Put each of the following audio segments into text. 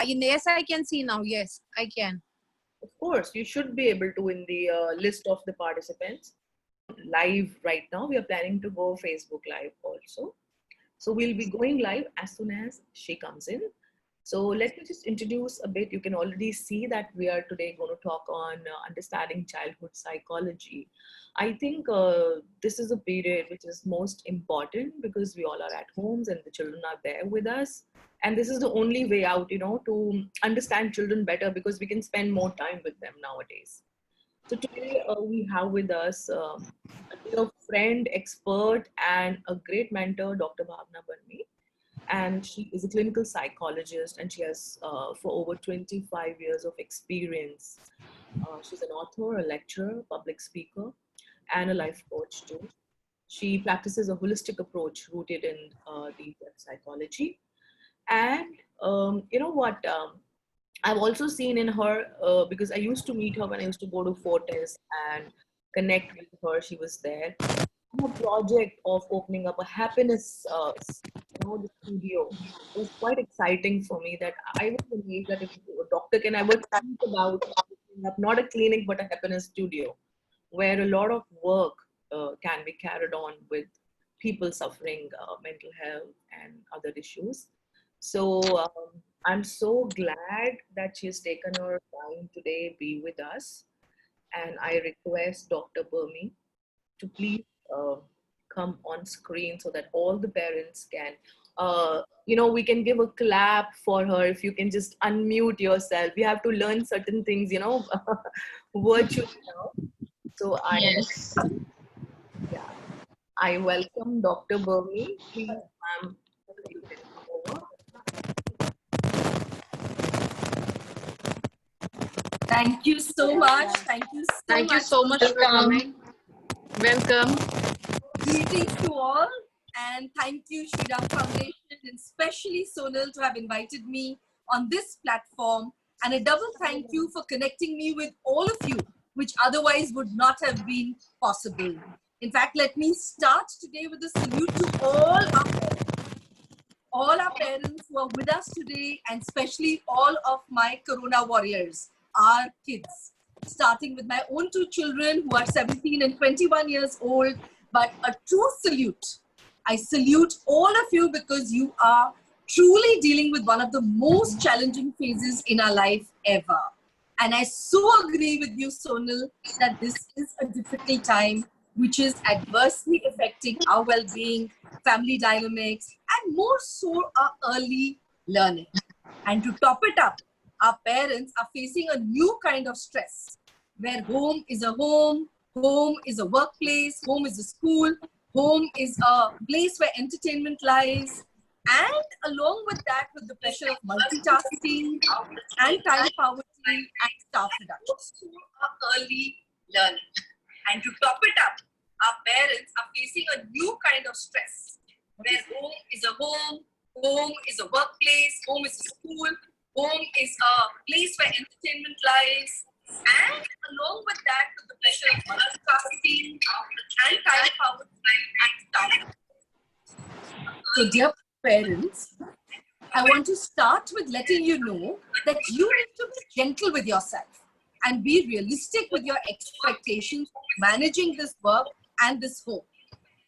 Yes, I can see now. Yes, I can. Of course, you should be able to in the list of the participants. Live right now. We are planning to go Facebook Live also. So we'll be going live as soon as she comes in. So let me just introduce a bit. You can already see that we are today going to talk on understanding childhood psychology. I think this is a period which is most important because we all are at homes and the children are there with us. And this is the only way out, to understand children better because we can spend more time with them nowadays. So today we have with us a dear friend, expert, and a great mentor, Dr. Bhavna Banmi. And she is a clinical psychologist and she has for over 25 years of experience. She's an author, a lecturer, public speaker, and a life coach too. She practices a holistic approach rooted in deep psychology. And you know what? I've also seen in her because I used to meet her when I used to go to Fortis and connect with her. She was there. A project of opening up a happiness, the studio was quite exciting for me. That I was amazed that if a doctor can ever think about opening up not a clinic but a happiness studio, where a lot of work can be carried on with people suffering mental health and other issues. So I'm so glad that she's taken her time today be with us. And I request Dr. Burmi to please come on screen so that all the parents can, we can give a clap for her if you can just unmute yourself. We have to learn certain things, virtually now. So Yes. yeah, I welcome Dr. Burmi. Please, ma'am, you can come over. Thank you so much. Thank you so Thank you much. so much for coming. Welcome. Greetings to all. And thank you, Shriram Foundation, and especially Sonal, to have invited me on this platform. And a double thank you for connecting me with all of you, which otherwise would not have been possible. In fact, let me start today with a salute to all our parents who are with us today, and especially all of my Corona warriors, our kids, starting with my own two children who are 17 and 21 years old. But a true salute. I salute all of you because you are truly dealing with one of the most challenging phases in our life ever. And I so agree with you, Sonal, that this is a difficult time which is adversely affecting our well-being, family dynamics, and more so our early learning. And to top it up, our parents are facing a new kind of stress where home is a home, home is a workplace, home is a school, home is a place where entertainment lies. And along with that, with the pressure of multitasking and time poverty and staff reduction. Early learning. And to top it up, our parents are facing a new kind of stress where home is a home, home is a workplace, home is a school, home is a place where entertainment lies. And along with that, with the pressure of multitasking and time poverty and staff. So dear parents, I want to start with letting you know that you need to be gentle with yourself and be realistic with your expectations, managing this work and this home.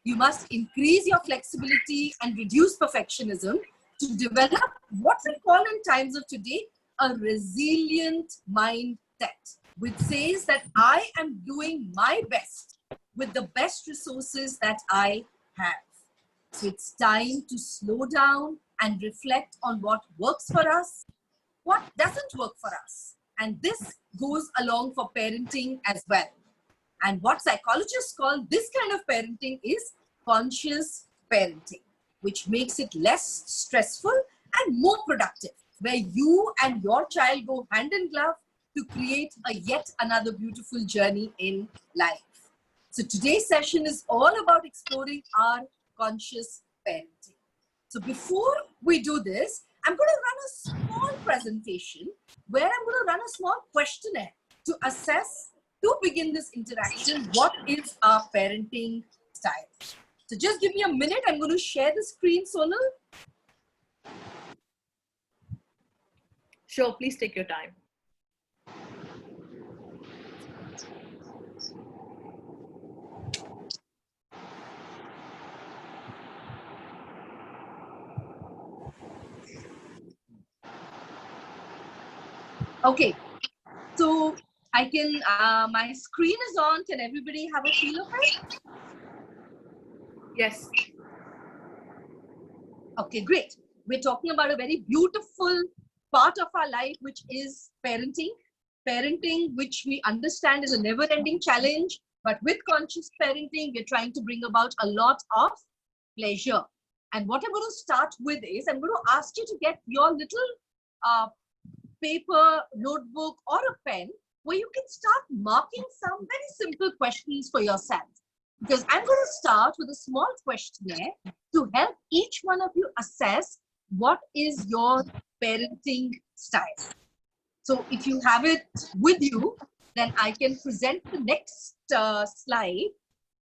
You must increase your flexibility and reduce perfectionism to develop what we call in times of today a resilient mindset, which says that I am doing my best with the best resources that I have. So it's time to slow down and reflect on what works for us, what doesn't work for us. And this goes along for parenting as well. And what psychologists call this kind of parenting is conscious parenting, which makes it less stressful and more productive, where you and your child go hand in glove to create a yet another beautiful journey in life. So today's session is all about exploring our conscious parenting. So before we do this, I'm going to run a small presentation where I'm going to run a small questionnaire to assess, to begin this interaction, what is our parenting style. So just give me a minute. I'm going to share the screen, Sonal. Sure, please take your time. Okay, so I can, my screen is on. Can everybody have a feel of it? Yes. Okay, great. We're talking about a very beautiful part of our life, which is parenting. Parenting, which we understand is a never-ending challenge, but with conscious parenting, we're trying to bring about a lot of pleasure. And what I'm going to start with is, I'm going to ask you to get your little paper, notebook, or a pen, where you can start marking some very simple questions for yourself. Because I'm going to start with a small questionnaire to help each one of you assess what is your parenting style. So if you have it with you, then I can present the next slide,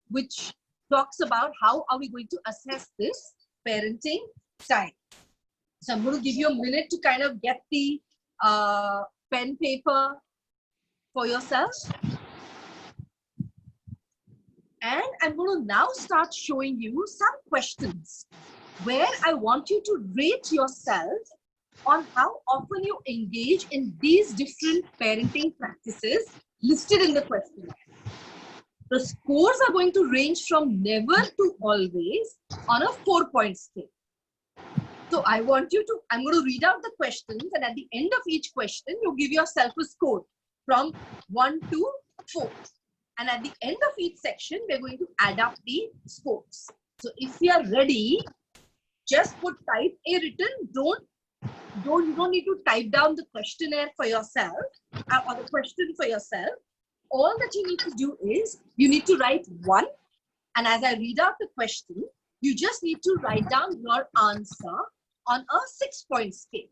which talks about how are we going to assess this parenting style. So I'm going to give you a minute to kind of get the pen paper for yourself. And I'm going to now start showing you some questions where I want you to rate yourself on how often you engage in these different parenting practices listed in the questionnaire. The scores are going to range from never to always on a 4-point scale. So I want you to, I'm going to read out the questions, and at the end of each question, you give yourself a score from 1 to 4. And at the end of each section, we're going to add up the scores. So if you are ready, just put type A written. You don't need to type down the questionnaire for yourself or the question for yourself. All that you need to do is you need to write 1. And as I read out the question, you just need to write down your answer on a 6-point scale.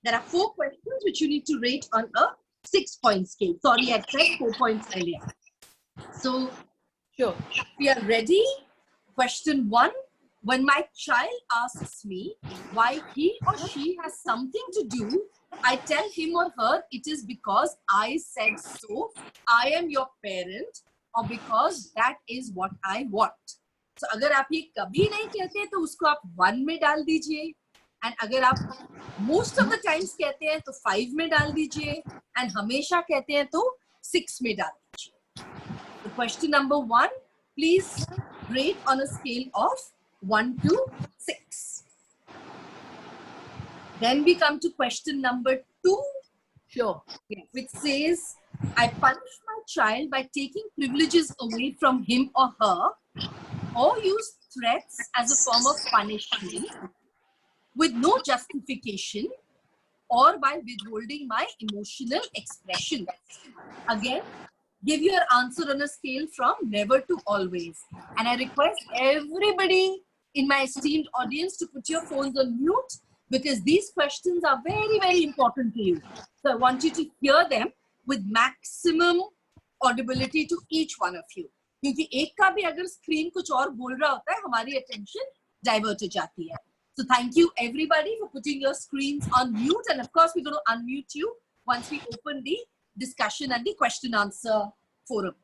There are 4 questions which you need to rate on a 6-point scale. Sorry, I said 4 points earlier. So, Sure. We are ready. Question 1. When my child asks me why he or she has something to do, I tell him or her it is because I said so, I am your parent, or because that is what I want. So अगर आप ये कभी नहीं कहते तो उसको आप 1 में डाल दीजिए, and अगर आप most of the times कहते हैं तो 5 में डाल दीजिए, and हमेशा कहते हैं तो 6 में डाल दीजिए. So question number 1, please rate on a scale of 1 to 6. Then we come to question number 2. Sure. Which says, I punish my child by taking privileges away from him or her, or use threats as a form of punishment with no justification, or by withholding my emotional expression. Again, give your answer on a scale from never to always. And I request everybody in my esteemed audience to put your phones on mute, because these questions are very, very important to you. So I want you to hear them with maximum audibility to each one of you. क्योंकि एक का भी अगर screen कुछ और बोल रहा होता है, हमारी attention divert हो जाती है. So thank you everybody for putting your screens on mute, and of course we're going to unmute you once we open the discussion and the question answer forum.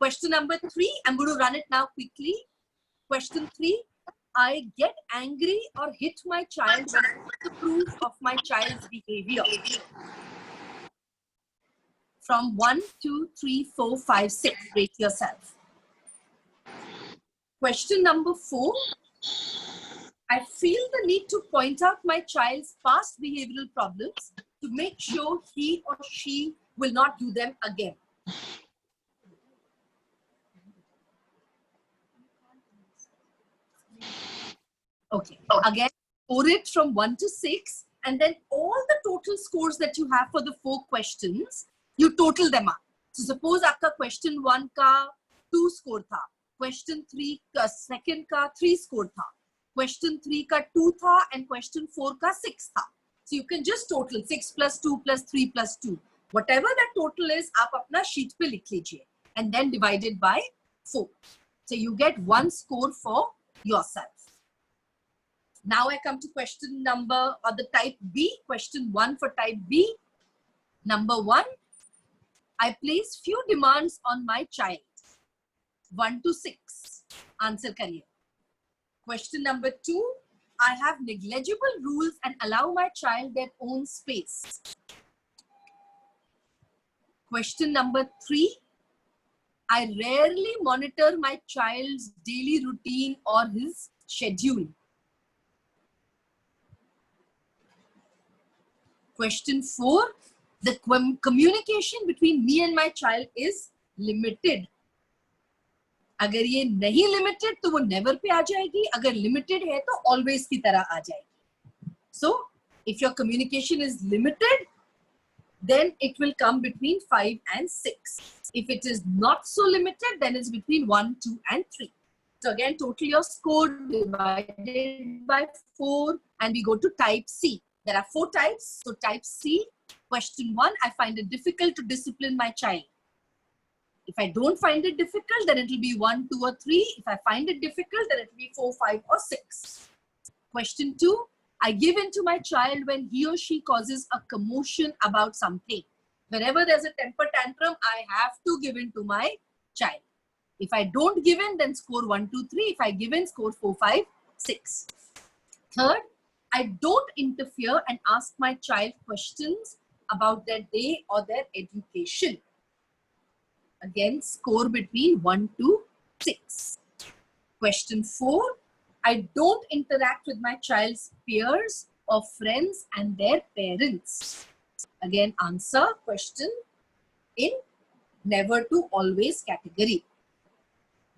Question number 3, I'm going to run it now quickly. Question 3, I get angry or hit my child when I disapprove of my child's behavior. From 1, 2, 3, 4, 5, 6, rate yourself. Question number 4, I feel the need to point out my child's past behavioral problems to make sure he or she will not do them again. Okay, again, score it from 1 to 6, and then all the total scores that you have for the 4 questions, you total them up. So suppose आपका question 1 का 2 score था, question 3 का second का 3 score था, question 3 का 2 था, and question 4 का 6 था. So you can just total 6 plus 2 plus 3 plus 2. Whatever that total is, आप अपना sheet पे लिख लीजिए, and then divided by 4. So you get 1 score for yourself. Now I come to question number, or the type B, question 1 for type B. Number 1, I place few demands on my child. 1 to 6. Answer kariye. Question number 2, I have negligible rules and allow my child their own space. Question number 3, I rarely monitor my child's daily routine or his schedule. Question 4, the communication between me and my child is limited. अगर ये नहीं limited तो वो never पे आ जाएगी, अगर limited है तो always की तरह आ जाएगी. So if your communication is limited, then it will come between 5 and 6. If it is not so limited, then it's between 1, 2 and 3. So again, total your score divided by 4, and we go to type C. There are 4 types. So type C, question 1, I find it difficult to discipline my child. If I don't find it difficult, then it will be 1, 2 or 3. If I find it difficult, then it will be 4, 5 or 6. Question 2, I give in to my child when he or she causes a commotion about something. Whenever there's a temper tantrum, I have to give in to my child. If I don't give in, then score 1, 2, 3. If I give in, score 4, 5, 6. Third, I don't interfere and ask my child questions about their day or their education. Again, score between 1 to 6. Question 4, I don't interact with my child's peers or friends and their parents. Again, answer question in never to always category.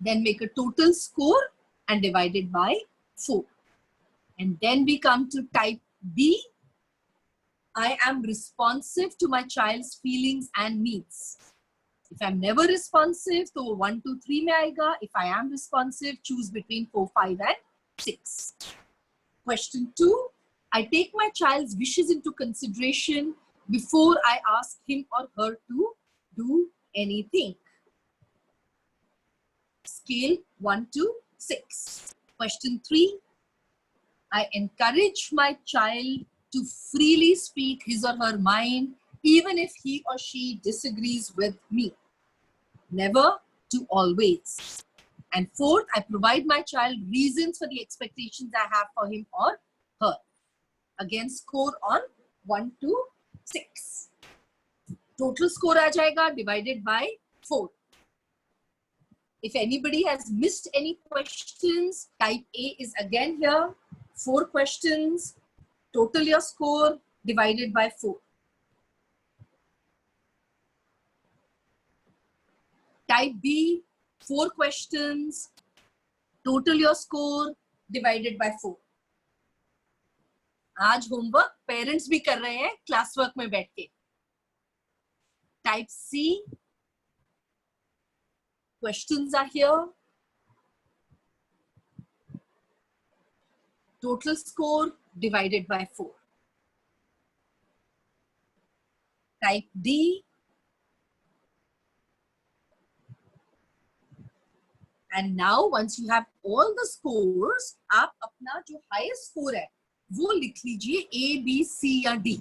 Then make a total score and divide it by 4. And then we come to type B. I am responsive to my child's feelings and needs. If I'm never responsive, so 1, 2, 3 mein aayega. If I am responsive, choose between 4, 5 and 6. Question 2, I take my child's wishes into consideration before I ask him or her to do anything. Scale 1 to 6. Question 3, I encourage my child to freely speak his or her mind even if he or she disagrees with me. Never to always. And fourth, I provide my child reasons for the expectations I have for him or her. Again, score on 1 to 6. Total score aa jayega divided by 4. If anybody has missed any questions, type A is again here. 4 questions. Total your score divided by 4. Type B, 4 questions, total your score divided by 4. आज homework parents भी कर रहे हैं class work में बैठ के. Type C, questions are here. Total score divided by 4. Type D, and now once you have all the scores, आप अपना जो highest score है वो लिख लीजिए A, B, C या D.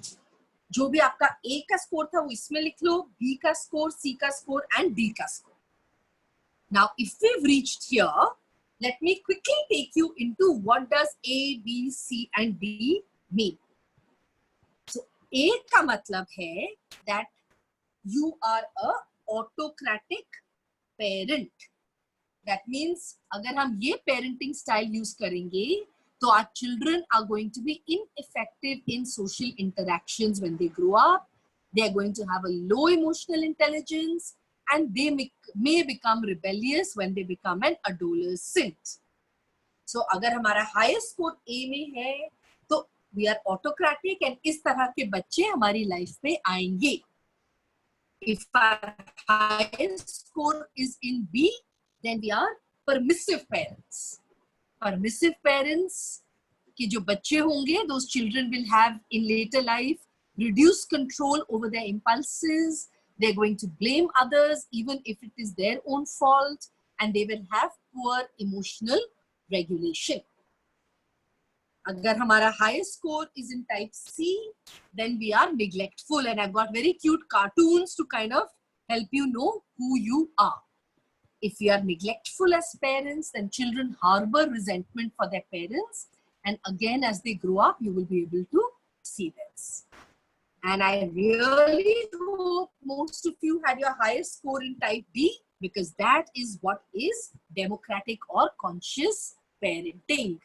जो भी आपका A का स्कोर था वो इसमें लिख लो, B का स्कोर, C का स्कोर and D का score. Now if we've reached here, let me quickly take you into what does A, B, C and D mean. So A का मतलब है that you are a autocratic parent. That means अगर हम ये parenting style use करेंगे तो our children are going to be ineffective in social interactions when they grow up. They are going to have a low emotional intelligence and they may become rebellious when they become an adolescent. So अगर हमारा highest score A में है तो we are autocratic and इस तरह के बच्चे हमारी life में आएंगे. If our highest score is in B, then we are permissive parents. Permissive parents कि जो बच्चे होंगे, those children will have in later life reduced control over their impulses. They're going to blame others even if it is their own fault, and they will have poor emotional regulation. Agar hamara highest score is in type C, then we are neglectful. And I've got very cute cartoons to kind of help you know who you are. If we are neglectful as parents, then children harbor resentment for their parents. And again, as they grow up, you will be able to see this. And I really hope most of you had your highest score in type B, because that is what is democratic or conscious parenting.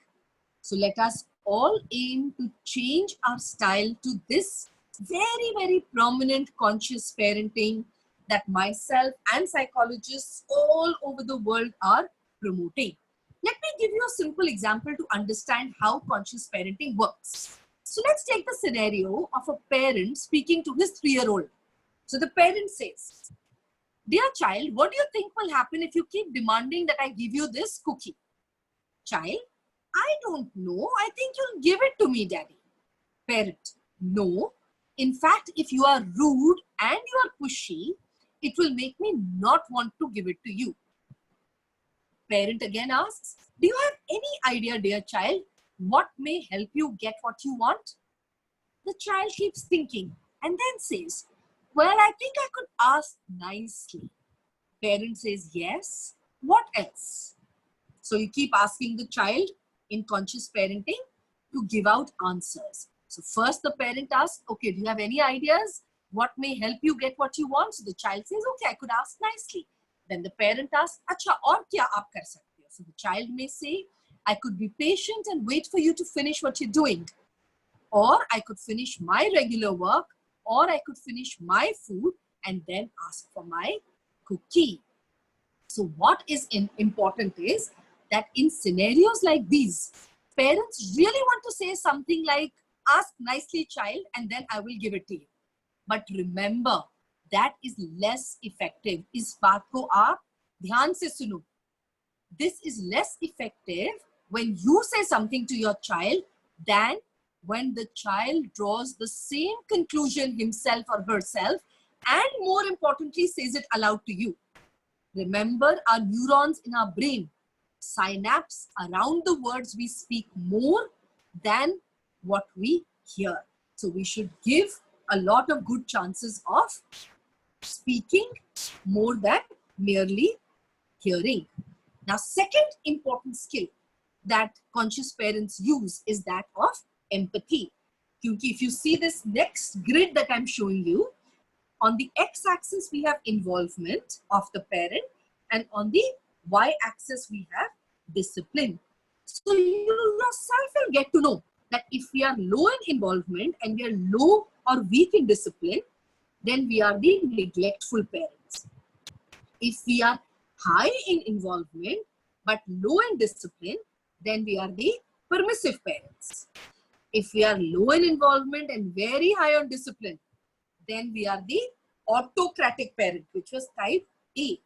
So let us all aim to change our style to this very, very prominent conscious parenting that myself and psychologists all over the world are promoting. Let me give you a simple example to understand how conscious parenting works. So let's take the scenario of a parent speaking to his 3-year-old. So the parent says, "Dear child, what do you think will happen if you keep demanding that I give you this cookie?" Child, "I don't know. I think you'll give it to me, Daddy." Parent, "No. In fact, if you are rude and you are pushy, it will make me not want to give it to you." Parent again asks, "Do you have any idea, dear child, what may help you get what you want?" The child keeps thinking and then says, "Well, I think I could ask nicely." Parent says, "Yes. What else?" So you keep asking the child in conscious parenting to give out answers. So first the parent asks, "Okay, do you have any ideas? What may help you get what you want?" So the child says, "Okay, I could ask nicely." Then the parent asks, "Acha, aur kya aap kar sakte ho?" So the child may say, "I could be patient and wait for you to finish what you're doing. Or I could finish my regular work, or I could finish my food and then ask for my cookie." So what is important is that in scenarios like these, parents really want to say something like, "Ask nicely, child, and then I will give it to you." But remember, that is less effective. इस बात को आप ध्यान से सुनो. This is less effective when you say something to your child than when the child draws the same conclusion himself or herself, and more importantly, says it aloud to you. Remember, our neurons in our brain synapse around the words we speak more than what we hear. So we should give a lot of good chances of speaking more than merely hearing. Now, second important skill that conscious parents use is that of empathy. If you see this next grid that I'm showing you, on the x-axis we have involvement of the parent, and on the y-axis we have discipline. So you yourself will get to know that if we are low in involvement and we are low or weak in discipline, then we are the neglectful parents. If we are high in involvement but low in discipline, then we are the permissive parents. If we are low in involvement and very high on discipline, then we are the autocratic parent, which was type A.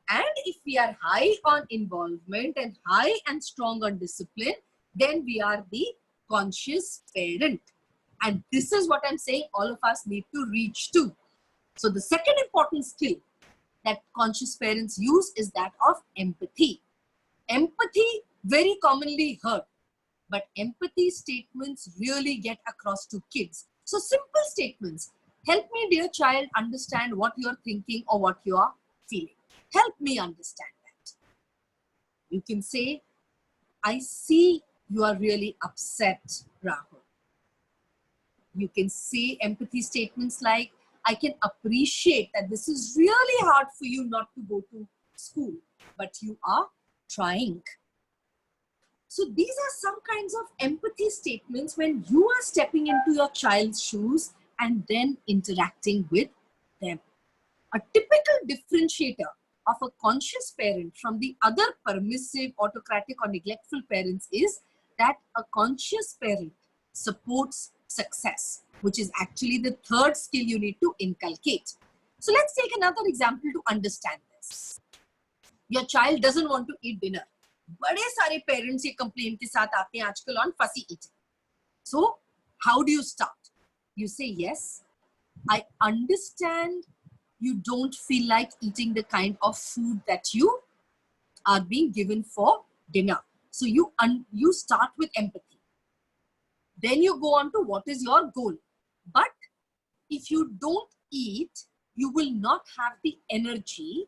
And if we are high on involvement and high and strong on discipline, then we are the conscious parent. And this is what I'm saying all of us need to reach to. So the second important skill that conscious parents use is that of empathy. Empathy, very commonly heard, but empathy statements really get across to kids. So simple statements. Help me, dear child, understand what you're thinking or what you are feeling. Help me understand that. You can say, I see you are really upset, Rahul. You can say empathy statements like, I can appreciate that this is really hard for you not to go to school, but you are trying. So these are some kinds of empathy statements when you are stepping into your child's shoes and then interacting with them. A typical differentiator of a conscious parent from the other permissive, autocratic or neglectful parents is that a conscious parent supports success, which is actually the third skill you need to inculcate. So let's take another example to understand this. Your child doesn't want to eat dinner. बड़े सारे parents ये complaint के साथ आते हैं आजकल on fussy eating. So how do you start? You say, yes, I understand you don't feel like eating the kind of food that you are being given for dinner. So you start with empathy. Then you go on to what is your goal. But if you don't eat, you will not have the energy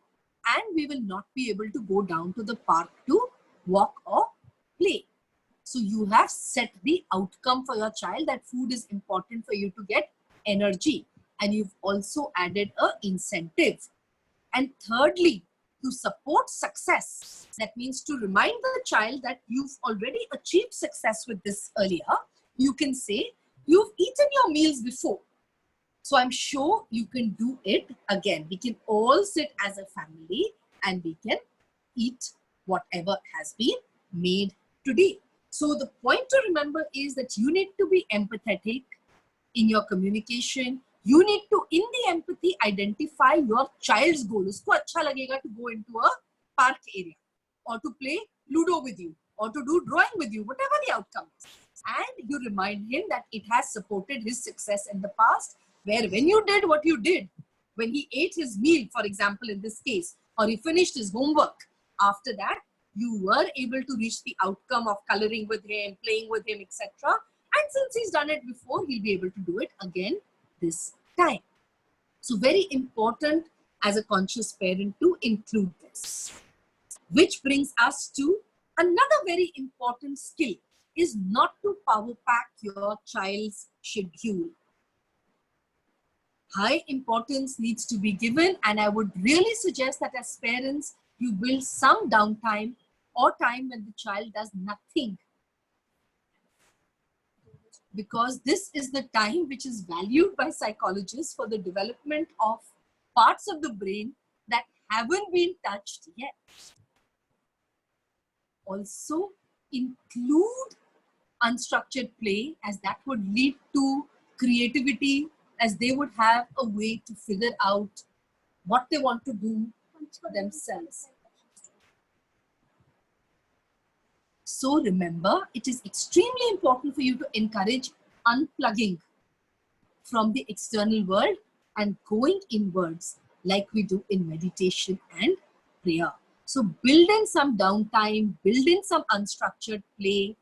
and we will not be able to go down to the park to walk or play. So you have set the outcome for your child that food is important for you to get energy, and you've also added a incentive. And thirdly, to support success, that means to remind the child that you've already achieved success with this earlier, you can say, you've eaten your meals before, so I'm sure you can do it again. We can all sit as a family and we can eat whatever has been made today. So the point to remember is that you need to be empathetic in your communication. You need to, in the empathy, identify your child's goal. Usko acha lagega to go into a park area or to play Ludo with you or to do drawing with you, whatever the outcome is. And you remind him that it has supported his success in the past, where when you did what you did, when he ate his meal, for example, in this case, or he finished his homework, after that, you were able to reach the outcome of coloring with him, playing with him, etc. And since he's done it before, he'll be able to do it again this time. So very important as a conscious parent to include this. Which brings us to another very important skill, is not to power pack your child's schedule. High importance needs to be given, and I would really suggest that as parents, you build some downtime or time when the child does nothing. Because this is the time which is valued by psychologists for the development of parts of the brain that haven't been touched yet. Also, include unstructured play, as that would lead to creativity, as they would have a way to figure out what they want to do themselves. So remember, it is extremely important for you to encourage unplugging from the external world and going inwards like we do in meditation and prayer. So build in some downtime, build in some unstructured play,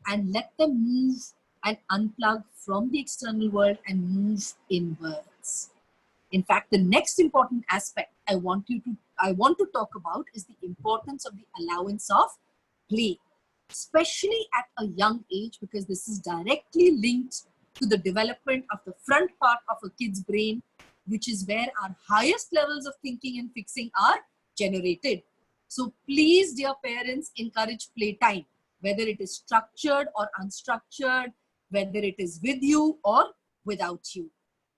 and let them move and unplug from the external world and move inwards. In fact, the next important aspect I want to talk about is the importance of the allowance of play, especially at a young age, because this is directly linked to the development of the front part of a kid's brain, which is where our highest levels of thinking and fixing are generated. So please, dear parents, encourage playtime, whether it is structured or unstructured, whether it is with you or without you.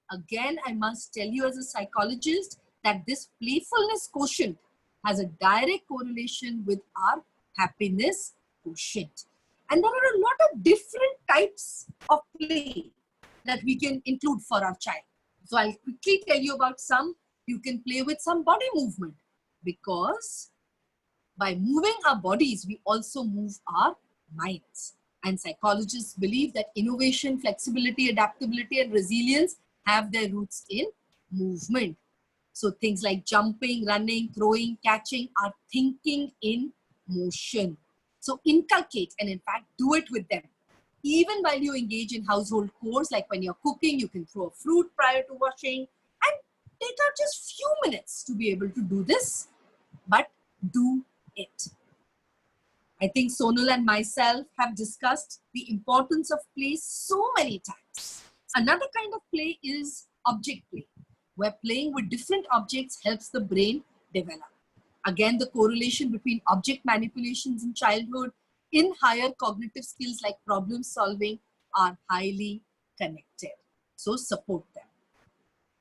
Again, I must tell you as a psychologist that this playfulness quotient has a direct correlation with our happiness quotient. And there are a lot of different types of play that we can include for our child. So I'll quickly tell you about some. You can play with some body movement, because by moving our bodies, we also move our minds. And psychologists believe that innovation, flexibility, adaptability, and resilience have their roots in movement. So things like jumping, running, throwing, catching are thinking in motion. So inculcate and in fact do it with them. Even while you engage in household chores, like when you're cooking, you can throw a fruit prior to washing, and take out just few minutes to be able to do this, but do it. I think Sonal and myself have discussed the importance of play so many times. Another kind of play is object play, where playing with different objects helps the brain develop. Again, the correlation between object manipulations in childhood in higher cognitive skills like problem solving are highly connected. So support them.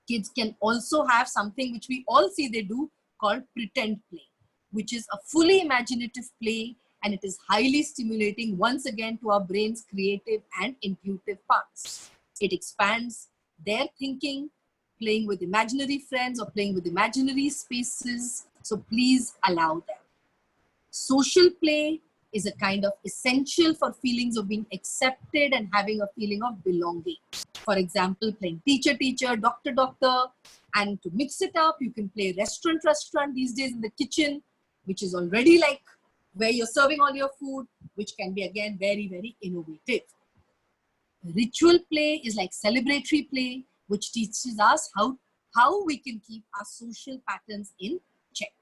Kids can also have something which we all see they do called pretend play, which is a fully imaginative play, and it is highly stimulating once again to our brain's creative and intuitive parts. It expands their thinking, playing with imaginary friends or playing with imaginary spaces. So please allow them. Social play is a kind of essential for feelings of being accepted and having a feeling of belonging. For example, playing teacher-teacher, doctor-doctor, and to mix it up, you can play restaurant these days in the kitchen, which is already like where you're serving all your food, which can be again very, very innovative. Ritual play is like celebratory play, which teaches us how we can keep our social patterns in check.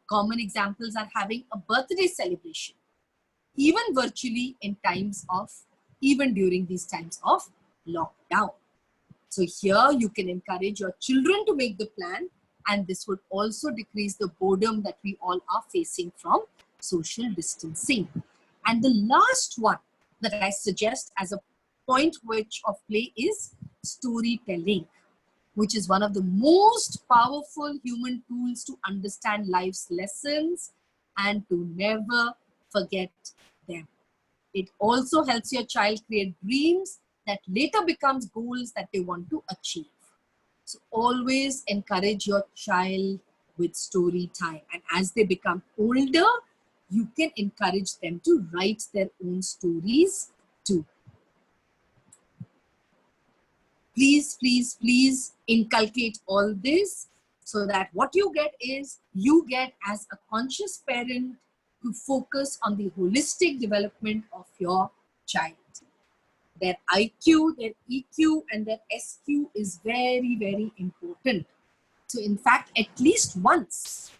Common examples are having a birthday celebration, even virtually even during these times of lockdown. So here you can encourage your children to make the plan, and this would also decrease the boredom that we all are facing from social distancing. And the last one that I suggest as a point of play is storytelling, which is one of the most powerful human tools to understand life's lessons and to never forget them. It also helps your child create dreams that later becomes goals that they want to achieve. So always encourage your child with story time. And as they become older, you can encourage them to write their own stories too. Please, please, please inculcate all this so that what you get as a conscious parent to focus on the holistic development of your child. Their IQ, their EQ, and their SQ is very, very important. So in fact, at least once,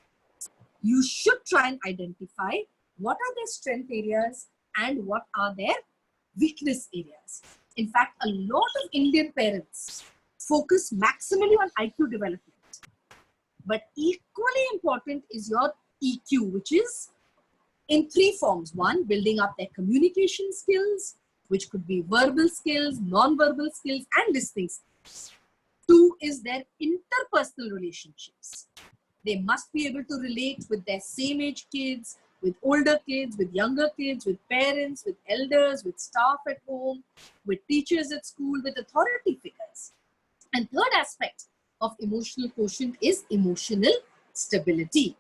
you should try and identify what are their strength areas and what are their weakness areas. In fact, a lot of Indian parents focus maximally on IQ development. But equally important is your EQ, which is in three forms. One, building up their communication skills, which could be verbal skills, non-verbal skills, and listening skills. Two is their interpersonal relationships. They must be able to relate with their same age kids, with older kids, with younger kids, with parents, with elders, with staff at home, with teachers at school, with authority figures. And third aspect of emotional quotient is emotional stability.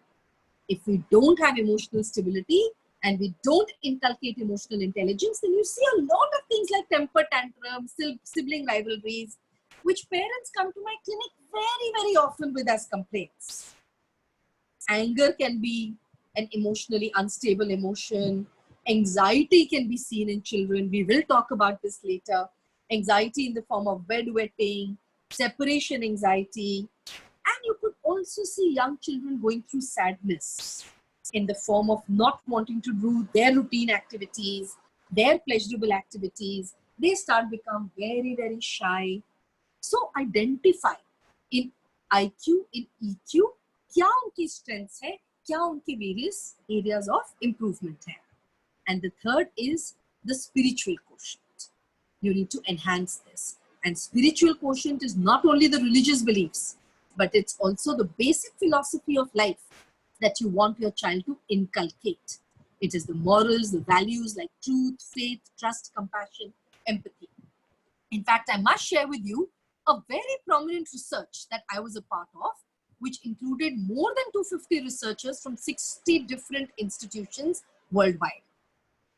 If we don't have emotional stability and we don't inculcate emotional intelligence, then you see a lot of things like temper tantrums, sibling rivalries, which parents come to my clinic very, very often with as complaints. Anger can be an emotionally unstable emotion. Anxiety can be seen in children. We will talk about this later. Anxiety in the form of bedwetting, separation anxiety. And you could also see young children going through sadness in the form of not wanting to do their routine activities, their pleasurable activities. They start become very, very shy. So identify in IQ, in EQ, क्या उनकी strengths है, क्या उनकी various areas of improvement है. And the third is the spiritual quotient. You need to enhance this. And spiritual quotient is not only the religious beliefs, but it's also the basic philosophy of life that you want your child to inculcate. It is the morals, the values like truth, faith, trust, compassion, empathy. In fact, I must share with you a very prominent research that I was a part of, which included more than 250 researchers from 60 different institutions worldwide.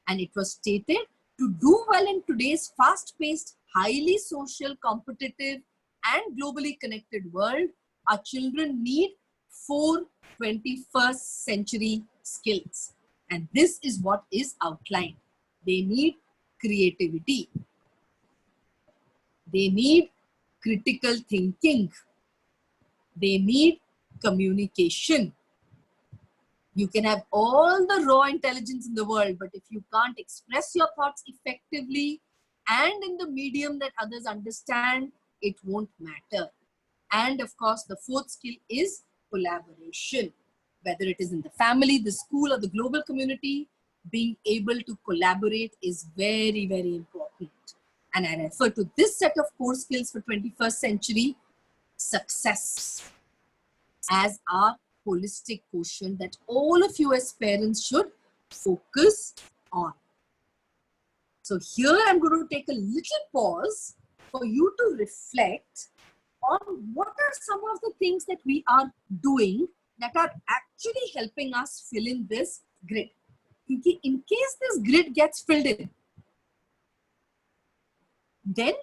And it was stated, to do well in today's fast-paced, highly social, competitive, and globally connected world, our children need 4 21st century skills. And this is what is outlined. They need creativity. They need critical thinking. They need communication. You can have all the raw intelligence in the world, but if you can't express your thoughts effectively and in the medium that others understand, it won't matter. And of course, the fourth skill is collaboration. Whether it is in the family, the school, or the global community, being able to collaborate is very, very important. And I refer to this set of core skills for 21st century success as our holistic quotient that all of you as parents should focus on. So here I'm going to take a little pause for you to reflect on what are some of the things that we are doing that are actually helping us fill in this grid. In case this grid gets filled in, then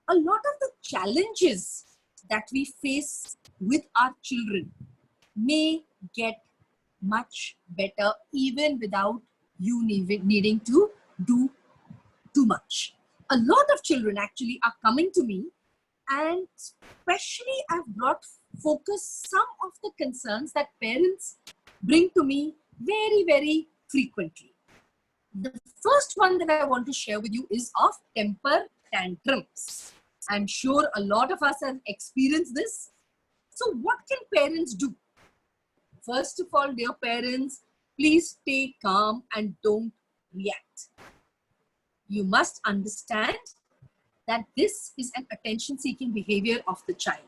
a lot of the challenges that we face with our children may get much better even without you needing to do too much. a lot of children actually are coming to me, and especially I've brought focus some of the concerns that parents bring to me very, very frequently. The first one that I want to share with you is of temper tantrums. I'm sure a lot of us have experienced this. So what can parents do? First of all, dear parents, please stay calm and don't react. You must understand that this is an attention-seeking behavior of the child.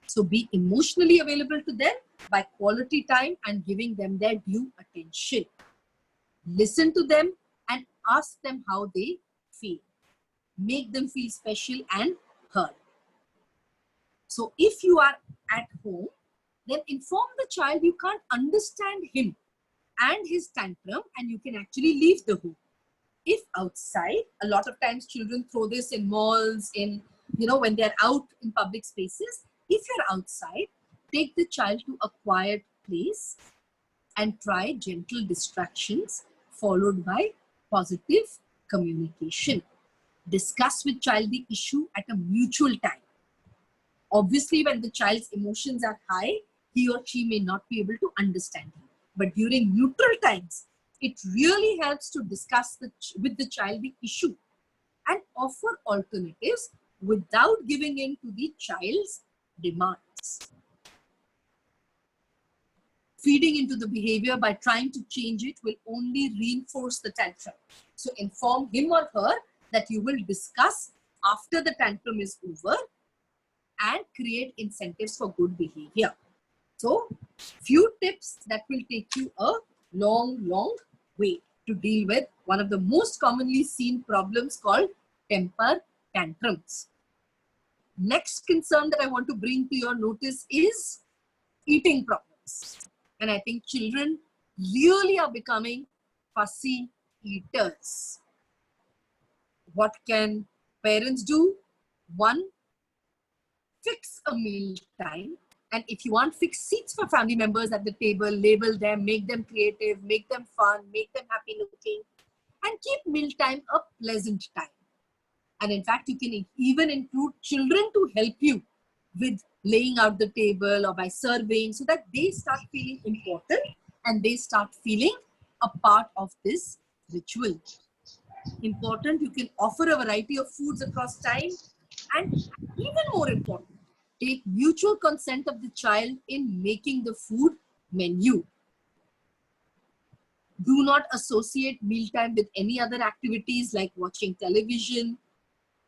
So be emotionally available to them by quality time and giving them their due attention. Listen to them and ask them how they feel. Make them feel special and heard. So if you are at home, then inform the child you can't understand him and his tantrum and you can actually leave the home. If outside, a lot of times children throw this in malls, when they're out in public spaces. If you're outside, take the child to a quiet place and try gentle distractions followed by positive communication. Discuss with child the issue at a mutual time. Obviously, when the child's emotions are high, he or she may not be able to understand you. But during neutral times, it really helps to discuss with the child the issue and offer alternatives without giving in to the child's demands. Feeding into the behavior by trying to change it will only reinforce the tantrum. So inform him or her that you will discuss after the tantrum is over and create incentives for good behavior. So few tips that will take you a long, long way to deal with one of the most commonly seen problems called temper tantrums. Next concern that I want to bring to your notice is eating problems. And I think children really are becoming fussy eaters. What can parents do? One, fix a meal time. And if you want, fix seats for family members at the table, label them, make them creative, make them fun, make them happy looking, and keep mealtime a pleasant time. And in fact, you can even include children to help you with laying out the table or by serving so that they start feeling important and they start feeling a part of this ritual. Important, you can offer a variety of foods across time, and even more important, take mutual consent of the child in making the food menu. Do not associate mealtime with any other activities like watching television,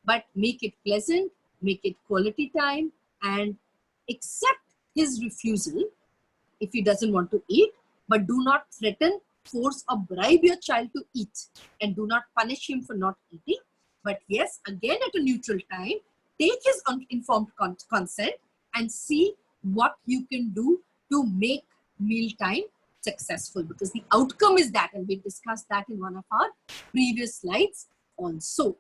but make it pleasant, make it quality time, and accept his refusal if he doesn't want to eat, but do not threaten, force, or bribe your child to eat, and do not punish him for not eating. But yes, again at a neutral time, take his informed consent and see what you can do to make mealtime successful, because the outcome is that, and we discussed that in one of our previous slides also.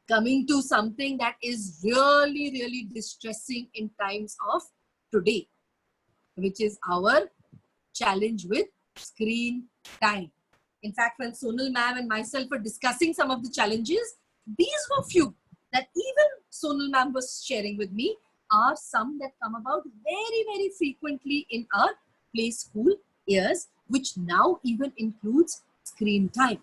Coming to something that is really, really distressing in times of today, which is our challenge with screen time. In fact, when Sonal ma'am and myself were discussing some of the challenges, these were few that even Sonal ma'am was sharing with me are some that come about very, very frequently in our play school years, which now even includes screen time.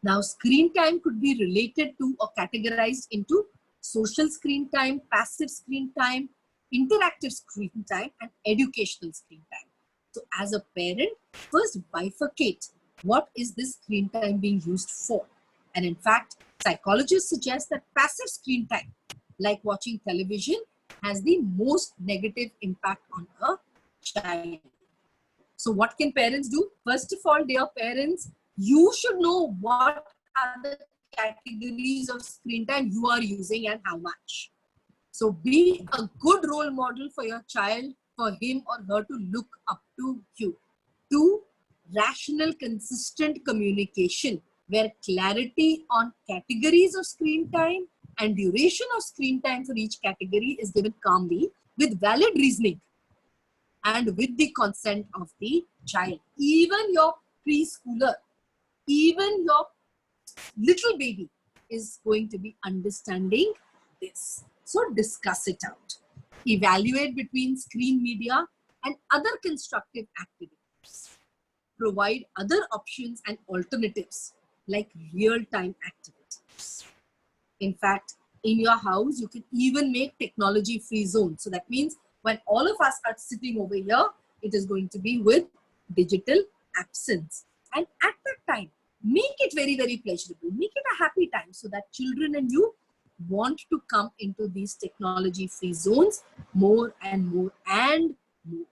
Now, screen time could be related to or categorized into social screen time, passive screen time, interactive screen time, and educational screen time. So as a parent, first bifurcate what is this screen time being used for. And in fact, psychologists suggest that passive screen time, like watching television, has the most negative impact on a child. So what can parents do? First of all, dear parents, you should know what are the categories of screen time you are using and how much. So be a good role model for your child, for him or her to look up to you. 2, rational, consistent communication, where clarity on categories of screen time and duration of screen time for each category is given calmly with valid reasoning and with the consent of the child. Even your preschooler, even your little baby is going to be understanding this. So discuss it out. Evaluate between screen media and other constructive activities. Provide other options and alternatives like real-time activities. In fact, in your house, you can even make technology-free zones. So that means when all of us are sitting over here, it is going to be with digital absence. And at that time, make it very, very pleasurable. Make it a happy time so that children and you want to come into these technology-free zones more and more and more.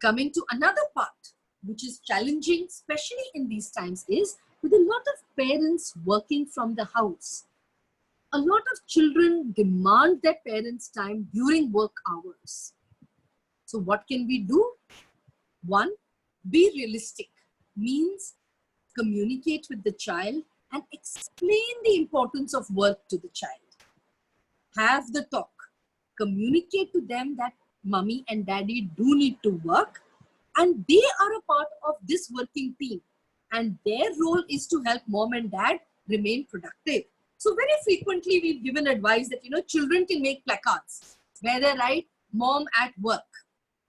Coming to another part, which is challenging, especially in these times, is with a lot of parents working from the house. A lot of children demand their parents' time during work hours. So what can we do? One, be realistic, means communicate with the child and explain the importance of work to the child. Have the talk. Communicate to them that mommy and daddy do need to work and they are a part of this working team and their role is to help mom and dad remain productive. So very frequently we've given advice that, children can make placards where they write mom at work,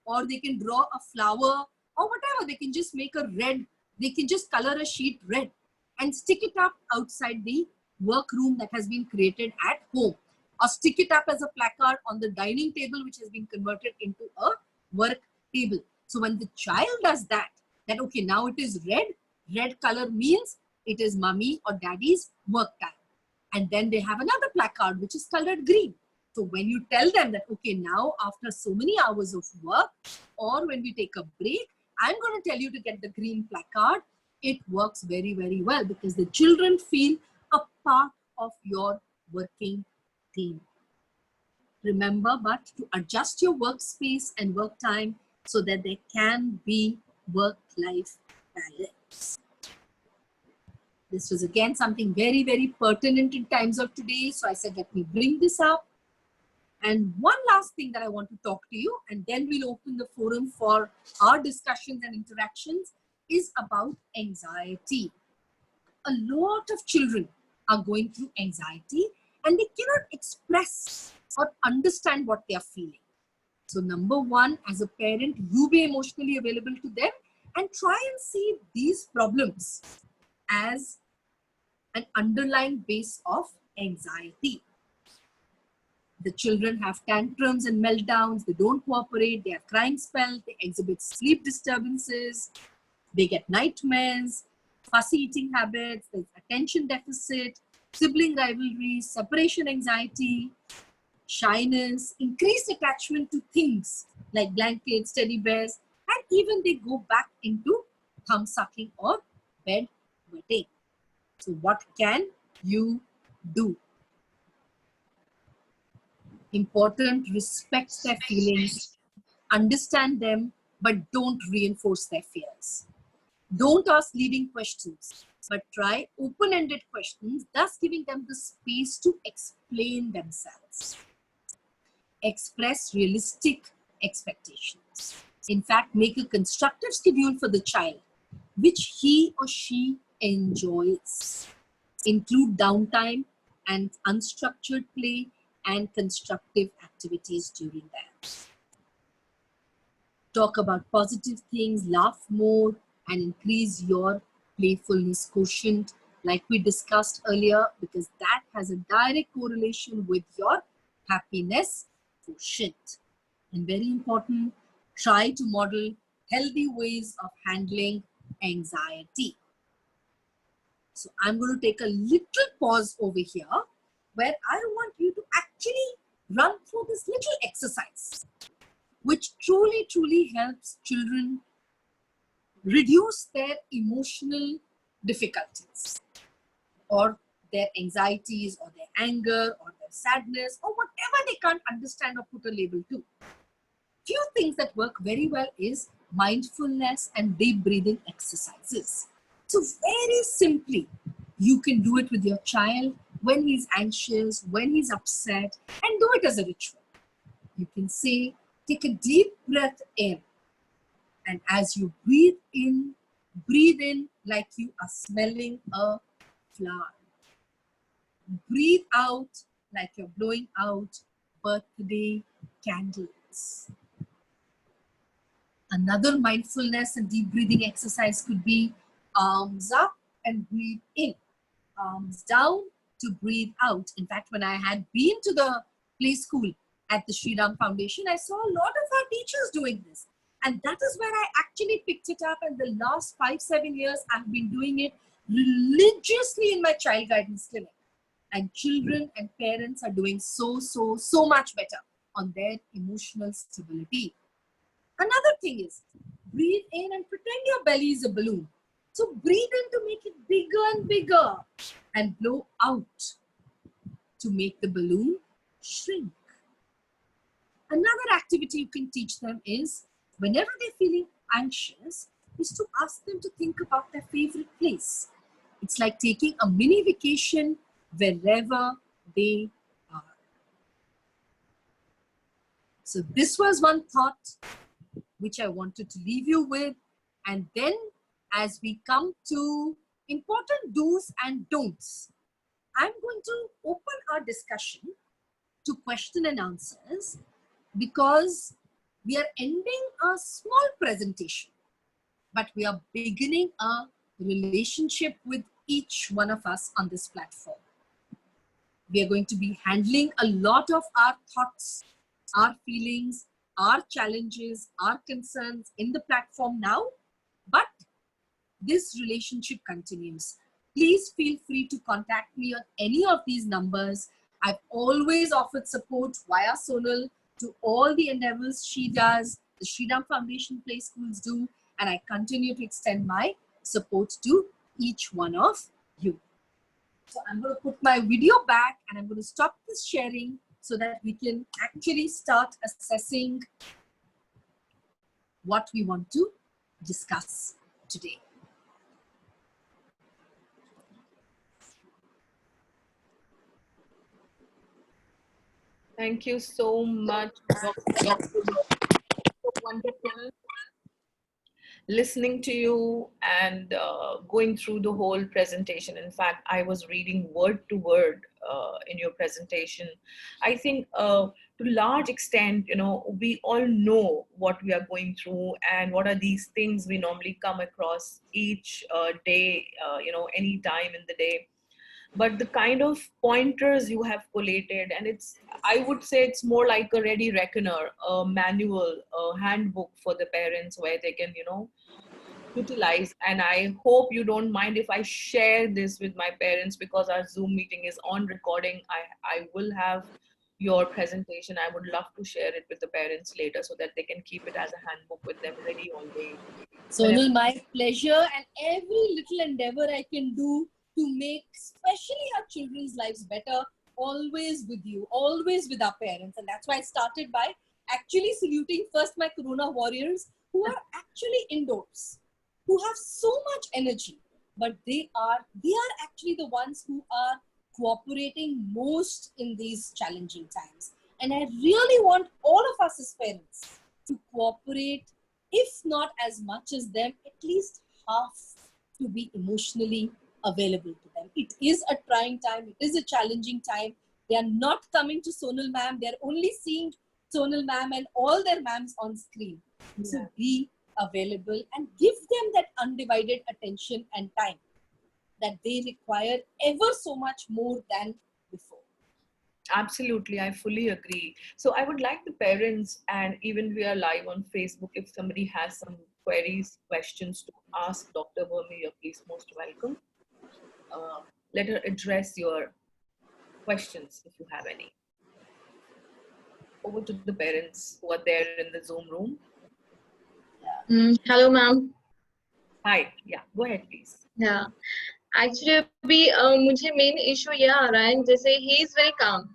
or they can draw a flower or whatever. They can just make they can just color a sheet red and stick it up outside the workroom that has been created at home, or stick it up as a placard on the dining table, which has been converted into a work table. So when the child does that okay, now it is red color means it is mommy or daddy's work time. And then they have another placard, which is colored green. So when you tell them that, okay, now after so many hours of work, or when we take a break, I'm going to tell you to get the green placard. It works very, very well because the children feel a part of your working team. Remember, but to adjust your workspace and work time so that there can be work-life balance. This was again something very, very pertinent in times of today. So I said, let me bring this up. And one last thing that I want to talk to you, and then we'll open the forum for our discussions and interactions, is about anxiety. A lot of children are going through anxiety and they cannot express or understand what they are feeling. So number one, as a parent, you be emotionally available to them and try and see these problems as an underlying base of anxiety. The children have tantrums and meltdowns, they don't cooperate, they have crying spells, they exhibit sleep disturbances, they get nightmares, fussy eating habits, there's attention deficit, sibling rivalries, separation anxiety, shyness, increased attachment to things like blankets, teddy bears, and even they go back into thumb sucking or bed wetting. So what can you do? Important, respect their feelings, understand them, but don't reinforce their fears. Don't ask leading questions, but try open-ended questions, thus giving them the space to explain themselves. Express realistic expectations. In fact, make a constructive schedule for the child, which he or she enjoys. Include downtime and unstructured play and constructive activities during that. Talk about positive things, laugh more, and increase your playfulness quotient, like we discussed earlier, because that has a direct correlation with your happiness quotient. And very important, try to model healthy ways of handling anxiety. So I'm going to take a little pause over here where I want you to actually run through this little exercise, which truly, truly helps children reduce their emotional difficulties or their anxieties or their anger or their sadness or whatever they can't understand or put a label to. Few things that work very well is mindfulness and deep breathing exercises. So very simply, you can do it with your child when he's anxious, when he's upset, and do it as a ritual. You can say, take a deep breath in. And as you breathe in, Breathe in like you are smelling a flower. Breathe out like you're blowing out birthday candles. Another mindfulness and deep breathing exercise could be arms up and breathe in, arms down to breathe out. In fact, when I had been to the play school at the Sri Ram Foundation, I saw a lot of our teachers doing this. And that is where I actually picked it up. And the last 5-7 years, I've been doing it religiously in my child guidance clinic. And children and parents are doing so much better on their emotional stability. Another thing is, breathe in and pretend your belly is a balloon. So breathe in to make it bigger and bigger, and blow out to make the balloon shrink. Another activity you can teach them is, whenever they're feeling anxious, is to ask them to think about their favorite place. It's like taking a mini vacation wherever they are. So this was one thought which I wanted to leave you with. And then as we come to important do's and don'ts, I'm going to open our discussion to question and answers, because we are ending a small presentation, but we are beginning a relationship with each one of us on this platform. We are going to be handling a lot of our thoughts, our feelings, our challenges, our concerns in the platform now, but this relationship continues. Please feel free to contact me on any of these numbers. I've always offered support via Sonal to all the endeavors she does, the Sri Ram Foundation Play Schools do, and I continue to extend my support to each one of you. So I'm going to put my video back and I'm going to stop this sharing so that we can actually start assessing what we want to discuss today. Thank you so much, Dr. So wonderful listening to you and going through the whole presentation. In fact, I was reading word to word in your presentation. I think to large extent, you know, we all know what we are going through and what are these things we normally come across each day, you know, any time in the day. But the kind of pointers you have collated, and I would say it's more like a ready reckoner, a manual, a handbook for the parents where they can, you know, utilize. And I hope you don't mind if I share this with my parents, because our Zoom meeting is on recording. I will have your presentation. I would love to share it with the parents later so that they can keep it as a handbook with them ready all day. Sonal, my pleasure, and every little endeavor I can do to make especially our children's lives better, always with you, always with our parents. And that's why I started by actually saluting first my Corona warriors who are actually indoors, who have so much energy, but they are actually the ones who are cooperating most in these challenging times. And I really want all of us as parents to cooperate, if not as much as them, at least half, to be emotionally available to them. It is a trying time. It is a challenging time. They are not coming to Sonal ma'am. They're only seeing Sonal ma'am and all their ma'ams on screen. Yeah. So be available and give them that undivided attention and time that they require ever so much more than before. Absolutely, I fully agree. So I would like the parents, and even we are live on Facebook, if somebody has some queries, questions to ask Dr. Verma, you're please most welcome. Let her address your questions if you have any. Over to the parents who are there in the Zoom room. Hello, ma'am. Hi. Yeah, go ahead, please. Yeah. Actually, अभी मुझे main issue ये आ रहा है, जैसे he is very calm.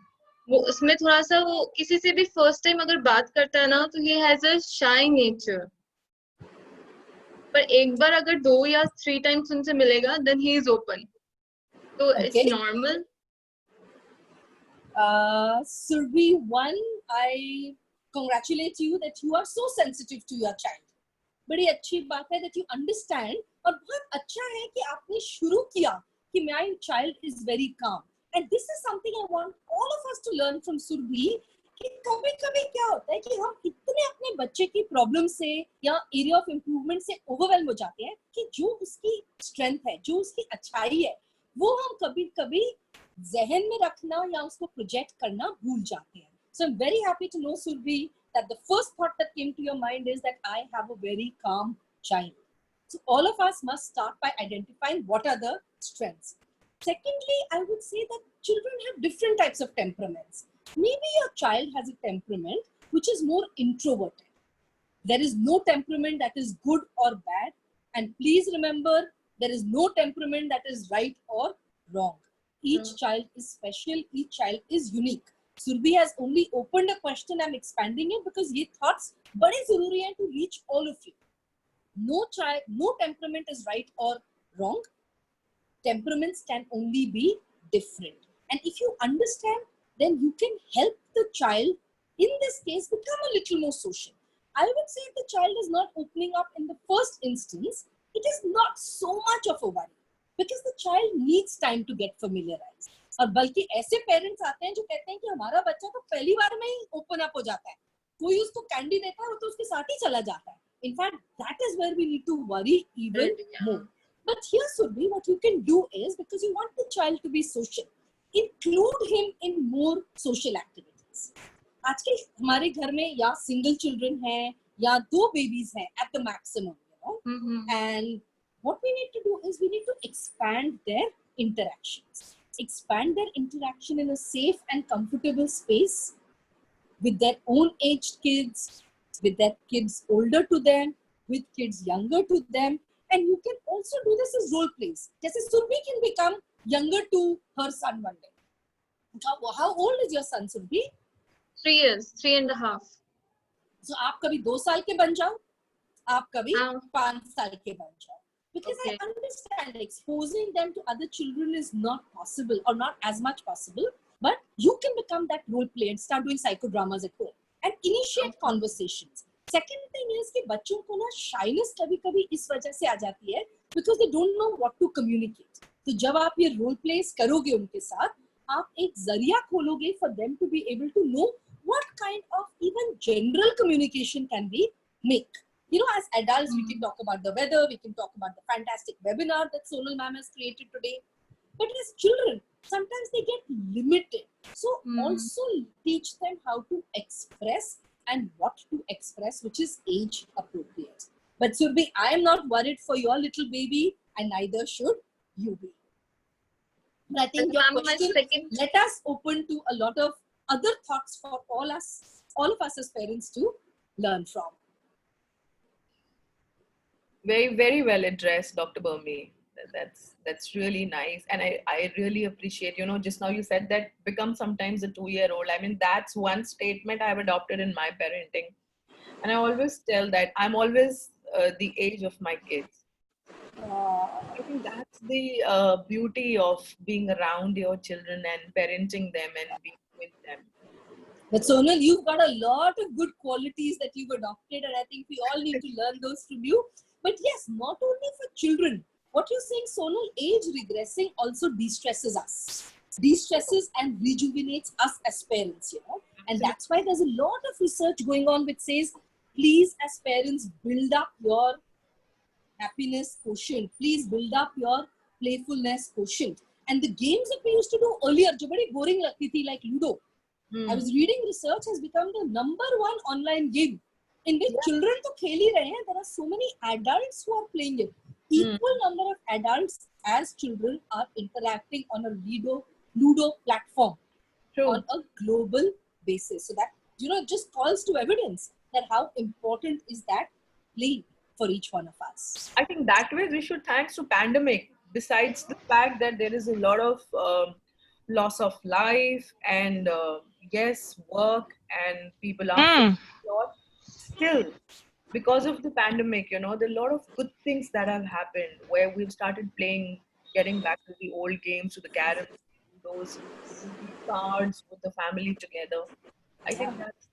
वो उसमें थोड़ा सा वो किसी से भी first time अगर बात करता है ना, तो he has a shy nature. पर एक बार अगर 2 या 3 times उनसे मिलेगा, then he is open. So okay. It's normal. Surbi, one, I congratulate you that you are so sensitive to your child. बड़ी अच्छी बात है that you understand और बहुत अच्छा है कि आपने शुरू किया कि my child is very calm. And this is something I want all of us to learn from Surbhi, कि कभी-कभी क्या होता है कि हम इतने अपने बच्चे की प्रॉब्लम से या एरिया ऑफ इम्प्रूवमेंट से ओवरवेल्म हो जाते हैं कि जो उसकी स्ट्रेंथ है, जो उसकी अच्छाई है, वो हम कभी-कभी जहन में रखना या उसको प्रोजेक्ट करना भूल जाते हैं. So I'm very happy to know, Surbhi, that the first thought that came to your mind is that I have a very calm child. So all of us must start by identifying what are the strengths. Secondly, I would say that children have different types of temperaments. Maybe your child has a temperament which is more introverted. There is no temperament that is good or bad. And please remember, there is no temperament that is right or wrong. Each child is special, each child is unique. Surbhi has only opened a question. I'm expanding it because ye thoughts bade zaruri hai to reach all of you. No temperament is right or wrong. Temperaments can only be different. And if you understand, then you can help the child, in this case, become a little more social. I would say if the child is not opening up in the first instance, it is not so much of a worry because the child needs time to get familiarized. और बल्कि ऐसे parents आते हैं जो कहते हैं कि हमारा बच्चा तो पहली बार में ही ओपन अप हो जाता है, कोई उसको कैंडी देता है वो तो उसके साथ ही चला जाता है. In fact, that is where we need to worry even more. But here, Surbhi, what you can do is, because you want the child to be social, include him in more social activities. आज के हमारे घर में या single children हैं या 2 babies हैं at the maximum, and what we need to do is we need to expand their interactions. Expand their interaction in a safe and comfortable space with their own aged kids, with their kids older to them, with kids younger to them. And you can also do this as role plays. Just as Surbhi can become younger to her son one day. How old is your son, Surbhi? 3 years, 3.5. So आप कभी 2 साल के बन जाओ, आप कभी 5 साल के बन जाओ. Because I understand exposing them to other children is not possible or not as much possible, but you can become that role play and start doing psychodramas at home and initiate conversations. Second thing is कि बच्चों को ना shyness कभी-कभी इस वजह से आ जाती है because they don't know what to communicate. तो जब आप ये role plays करोगे उनके साथ, आप एक जरिया खोलोगे for them to be able to know what kind of even general communication can we make. You know, as adults, we can talk about the weather, we can talk about the fantastic webinar that Sonal ma'am has created today. But as children, sometimes they get limited. So also teach them how to express and what to express, which is age appropriate. But Surbhi, I am not worried for your little baby, and neither should you be. But I think your question let us open to a lot of other thoughts for all of us as parents to learn from. Very, very well addressed, Dr. Burmi. That's really nice. And I really appreciate, just now you said that become sometimes a 2-year-old. I mean, that's one statement I have adopted in my parenting. And I always tell that I'm always the age of my kids. I think that's the beauty of being around your children and parenting them and being with them. But Sonal, you've got a lot of good qualities that you've adopted, and I think we all need to learn those from you. But yes, not only for children. What you're saying, Sonal, age regressing also de-stresses us. De-stresses and rejuvenates us as parents, And that's why there's a lot of research going on which says, please, as parents, build up your happiness quotient. Please build up your playfulness quotient. And the games that we used to do earlier, jo badi boring lagti thi, like Ludo. I was reading research has become the #1 online game in which children to khel hi rahe hain. There are so many adults who are playing it. Equal number of adults as children are interacting on a Ludo platform on a global basis. So that, just calls to evidence that how important is that play for each one of us. I think that way we should thanks to pandemic. Besides the fact that there is a lot of loss of life and yes, work and people are still because of the pandemic, there are a lot of good things that have happened where we've started playing, getting back to the old games, to the caroms, those cards with the family together. I think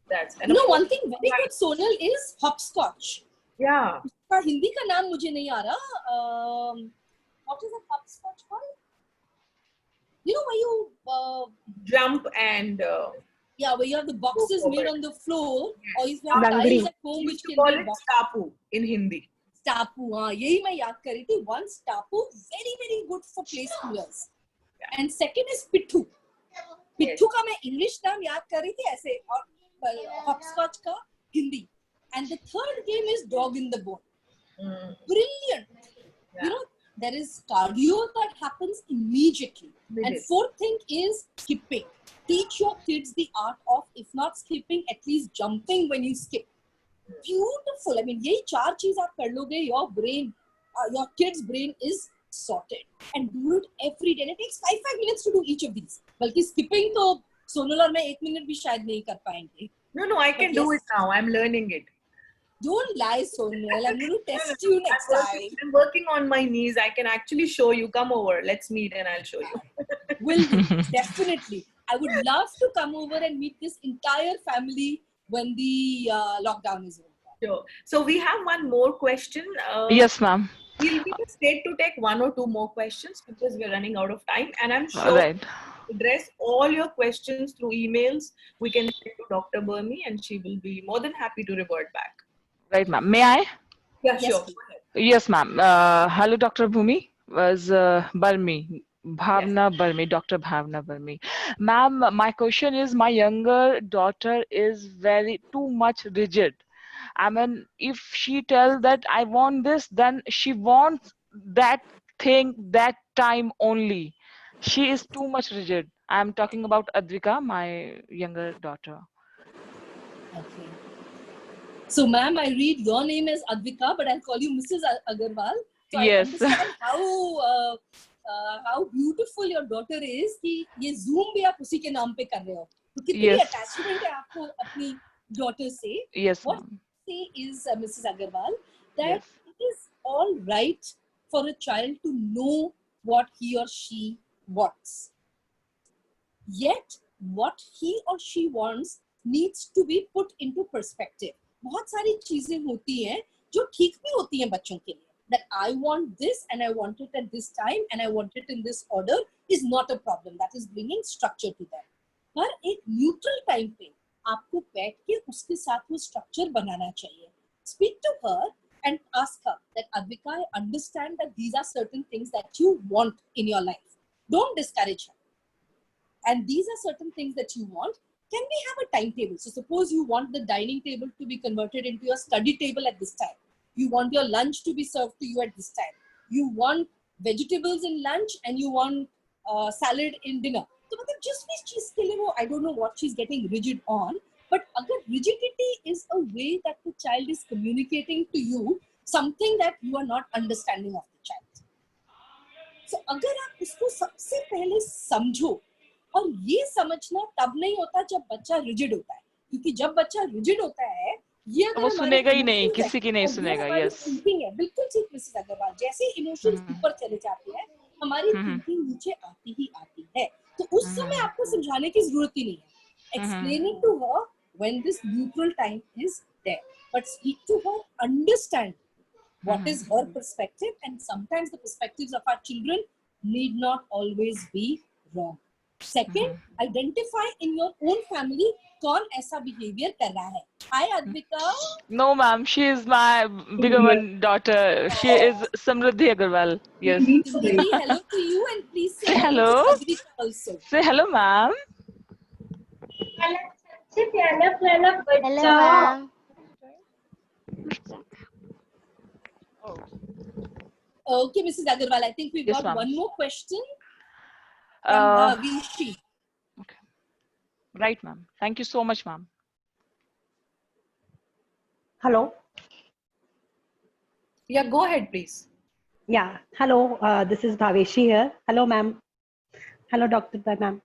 that's and one thing very good, Sonal, is hopscotch. Yeah. का हिंदी का नाम मुझे नहीं आ रहा. What is a hopscotch called? You know, where you Jump and yeah, where you have the boxes Go made forward. on the floor, or if you have Langdi. tiles at home we which used to can call be it boxed. stapu in Hindi. Stapu, हाँ यही मैं याद कर रही थी. One stapu, very good for play schoolers. And second is pithu. पिट्ठू का मैं इंग्लिश नाम याद कर रही थी ऐसे, और हॉपस्कॉच का Hindi. And the third game is dog in the bone. Brilliant. Yeah. You know, there is cardio that happens immediately. And fourth thing is skipping. Teach your kids the art of, if not skipping, at least jumping when you skip. Beautiful. I mean, यही चार चीज आप कर लोगे, your brain, your kid's brain is sorted. And do it every day. And it takes 5 minutes to do each of these. बल्कि skipping तो सोनल और मैं 1 मिनट भी शायद नहीं कर पाएंगे. No, I can do it now. I'm learning it. Don't lie, Sonal. I'm going to test you next time. I'm working on my knees. I can actually show you. Come over. Let's meet and I'll show you. Will do. Definitely. I would love to come over and meet this entire family when the lockdown is over. Sure. So we have one more question. Yes, ma'am. We'll be straight to take 1 or 2 more questions because we're running out of time. And I'm All sure right. address all your questions through emails. We can send to Dr. Burmi and she will be more than happy to revert back. Right, ma'am. May I? Yeah, Yes, sure. please. Go ahead. Yes, ma'am. Hello, Dr. Bhumi. Was Barmi. Bhavna Barmi, Dr. Bhavna Barmi. Ma'am, my question is, my younger daughter is very too much rigid. I mean, if she tells that I want this, then she wants that thing that time only. She is too much rigid. I'm talking about Advika, my younger daughter. Okay. So, ma'am, I read your name as Advika, but I'll call you Mrs. Agarwal. So Yes. I understand how beautiful your daughter is कि ये Zoom भी आप उसी के नाम पे कर रहे हो. तो कितनी Yes. attachment है आपको अपनी daughter से? Yes, What ma'am. say is Mrs. Agarwal that Yes. it is all right for a child to know what he or she wants. Yet, what he or she wants needs to be put into perspective. बहुत सारी चीजें होती हैं जो ठीक भी होती हैं बच्चों के लिए. That I want this and I want it at this time and I want it in this order is not a problem. That is bringing structure to them. पर एक neutral time पे आपको बैठ के उसके साथ वो structure बनाना चाहिए. Speak to her and ask her that Advika, I understand that these are certain things that you want in your life. Don't discourage her. And these are certain things that you want. Can we have a timetable? So suppose you want the dining table to be converted into your study table at this time. You want your lunch to be served to you at this time. You want vegetables in lunch and you want salad in dinner. So just this cheese ke liye wo, I don't know what she's getting rigid on, but agar rigidity is a way that the child is communicating to you something that you are not understanding of the child. So agar aap usko sabse pehle samjho, और ये समझना तब नहीं होता जब बच्चा rigid होता है, क्योंकि जब बच्चा रिजिड होता है ये अगर वो सुनेगा ही नहीं, किसी की नहीं सुनेगा. यस, थिंकिंग है. बिल्कुल ठीक मिसेस अग्रवाल, जैसे इमोशंस ऊपर चले जाते हैं हमारी थिंकिंग नीचे आती ही आती है. तो उस समय आपको समझाने की जरूरत ही नहीं है. Explaining to her when this neutral time is there, but speak to her, understand what is her perspective, and sometimes the perspectives of our children need not always be wrong. Second, identify in your own family कौन ऐसा behavior कर रहा है. Hi Advika. No, ma'am. She is my bigger one daughter. She is Samriddhi Agarwal. Yes. Samriddhi, hello to you, and please say hello to Advika also. Say hello, ma'am. Hello, ma'am. Okay, Mrs. Agarwal, I think we've Yes, got ma'am. one more question from Bhavishi. Okay. Right, ma'am. Thank you so much, ma'am. Hello. Yeah, go ahead, please. Yeah. Hello. This is Bhaveshi here. Hello, ma'am. Hello, Dr. Ma'am.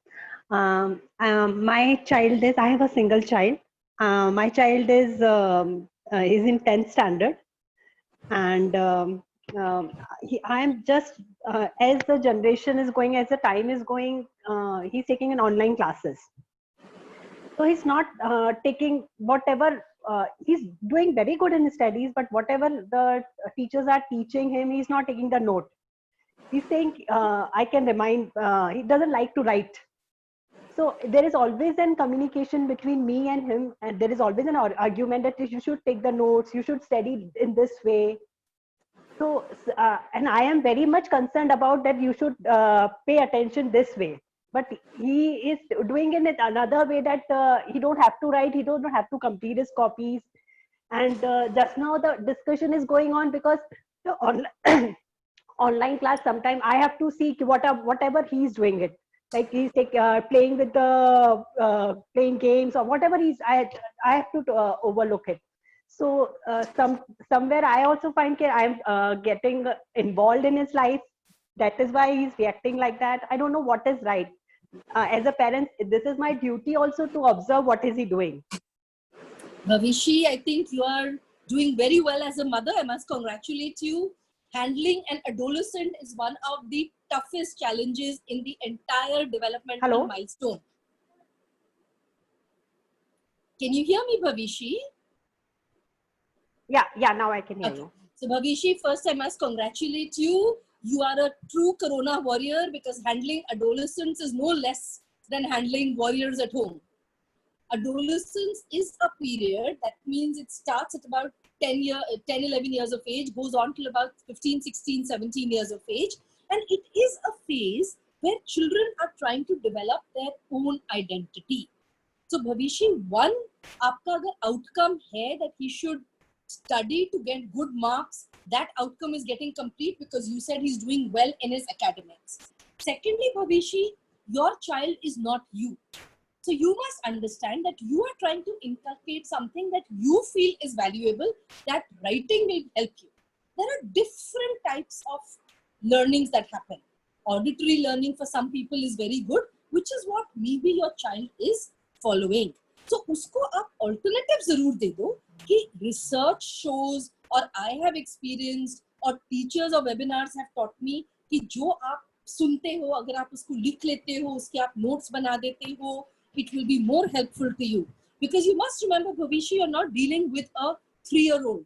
My child is, I have a single child. My child is in 10th standard. And I am just, as the generation is going, as the time is going, he's taking an online classes. So he's not taking whatever he's doing very good in his studies, but whatever the teachers are teaching him, he's not taking the note. He's saying, I can remind, he doesn't like to write. So there is always an communication between me and him, and there is always an argument that you should take the notes, you should study in this way. So, and I am very much concerned about that you should pay attention this way. But he is doing it in another way that he don't have to write, he don't have to complete his copies. And just now the discussion is going on because the online class, sometimes I have to see whatever he's doing it. Like he's playing with the playing games or whatever I have to overlook it. So somewhere I also find that I'm getting involved in his life. That is why he's reacting like that. I don't know what is right. As a parent, this is my duty also to observe what is he doing. Bhavishi, I think you are doing very well as a mother. I must congratulate you. Handling an adolescent is one of the toughest challenges in the entire developmental milestone. Can you hear me, Bhavishi? Yeah, now I can hear you. So Bhavishi, first I must congratulate you. You are a true Corona warrior because handling adolescents is no less than handling warriors at home. Adolescence is a period, that means it starts at about 10, 11 years of age, goes on till about 15, 16, 17 years of age. And it is a phase where children are trying to develop their own identity. So Bhavishi, one, aapka agar outcome hai that he should study to get good marks, that outcome is getting complete because you said he's doing well in his academics. Secondly, Bhavishi, your child is not you. So you must understand that you are trying to inculcate something that you feel is valuable, that writing will help you. There are different types of learnings that happen. Auditory learning for some people is very good, which is what maybe your child is following. So usko aap alternative zarur de do ki research shows, or I have experienced, or teachers or webinars have taught me कि जो आप सुनते हो, अगर आप उसको लिख लेते हो, उसके आप notes बना देते हो, it will be more helpful to you. Because you must remember, Bhavishi, you're not dealing with a 3-year-old.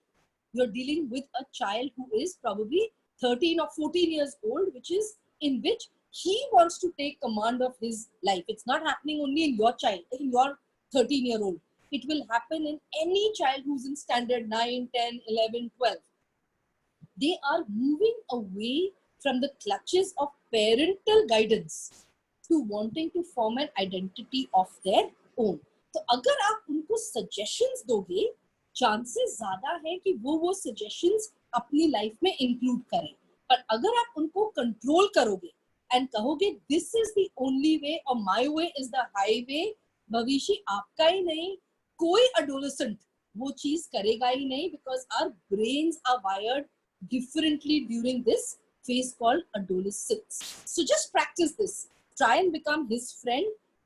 You're dealing with a child who is probably 13 or 14 years old, which is in which he wants to take command of his life. It's not happening only in your child, in your 13-year-old. It will happen in any child who's in standard 9, 10, 11, 12. They are moving away from the clutches of parental guidance to wanting to form an identity of their own. तो अगर आप उनको suggestions दोगे, chances ज़्यादा है कि वो suggestions अपनी life में include करें. पर अगर आप उनको control करोगे and कहोगे this is the only way or my way is the highway, भविष्य आपका ही नहीं, कोई adolescent वो चीज करेगा ही नहीं, because our brains are wired differently during this phase called adolescence. So just practice this. Try and become his friend.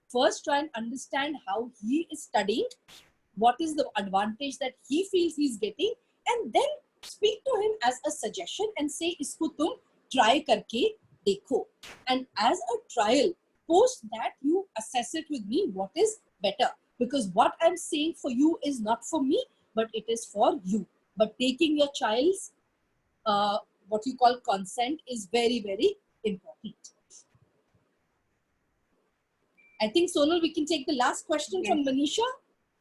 First, try and understand how he is studying, what is the advantage that he feels he's getting, and then speak to him as a suggestion and say, "Isko tum try karke dekho." And as a trial, post that you assess it with me, what is better. Because what I'm saying for you is not for me, but it is for you. But taking your child's, what you call consent is very, very important. I think, Sonal, we can take the last question from Manisha,